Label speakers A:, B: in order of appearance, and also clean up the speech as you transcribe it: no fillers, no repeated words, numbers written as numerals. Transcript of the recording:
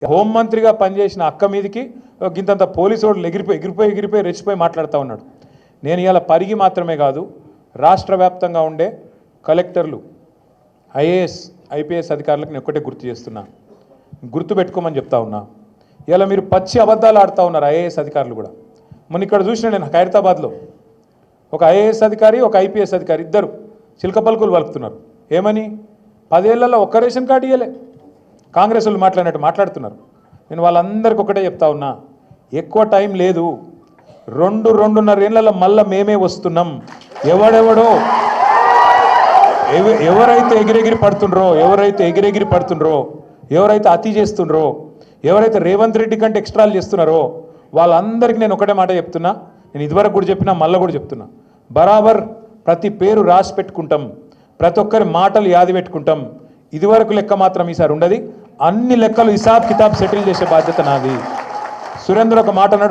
A: హోంమంత్రిగా పనిచేసిన అక్క మీదకి గింతంత పోలీసు వాళ్ళు ఎగిరిపోయి రెచ్చిపోయి మాట్లాడుతూ ఉన్నాడు. నేను ఇలా పరిగి మాత్రమే కాదు, రాష్ట్ర వ్యాప్తంగా ఉండే కలెక్టర్లు, ఐఏఎస్ ఐపీఎస్ అధికారులకు నేను ఒక్కటే గుర్తు చేస్తున్నా, గుర్తుపెట్టుకోమని చెప్తా ఉన్నా. ఇలా మీరు పచ్చి అబద్ధాలు ఆడుతూ ఉన్నారు ఐఏఎస్ అధికారులు కూడా. మొన్న ఇక్కడ చూసిన నేను ఖైరతాబాద్లో ఒక ఐఏఎస్ అధికారి, ఒక ఐపీఎస్ అధికారి ఇద్దరు చిలక పలుకులు పలుకుతున్నారు. ఏమని? 10 ఏళ్లలో ఒక్క రేషన్ కార్డు ఇవ్వలే. కాంగ్రెస్ వాళ్ళు మాట్లాడినట్టు మాట్లాడుతున్నారు. నేను వాళ్ళందరికీ ఒకటే చెప్తా ఉన్నా, ఎక్కువ టైం లేదు, 2-2.5 ఏళ్లలో మళ్ళీ మేమే వస్తున్నాం. ఎవరైతే ఎగిరెగిరి పడుతుండ్రో, ఎవరైతే అతి చేస్తుండ్రో, ఎవరైతే రేవంత్ రెడ్డి కంటే ఎక్స్ట్రాలు చేస్తున్నారో వాళ్ళందరికీ నేను ఒకటే మాట చెప్తున్నా. నేను ఇదివరకు కూడా చెప్పినా, మళ్ళీ కూడా చెప్తున్నా, బరాబర్ ప్రతి పేరు రాసి పెట్టుకుంటాం, ప్రతి ఒక్కరి మాటలు యాది పెట్టుకుంటాం. ఇదివరకు లెక్క మాత్రం ఈసారి ఉండదు. అన్ని లెక్కలు హిసాబ్ కితాబ్ సెటిల్ చేసే బాధ్యత నాది. సురేంద్ర ఒక మాట అన్నాడు.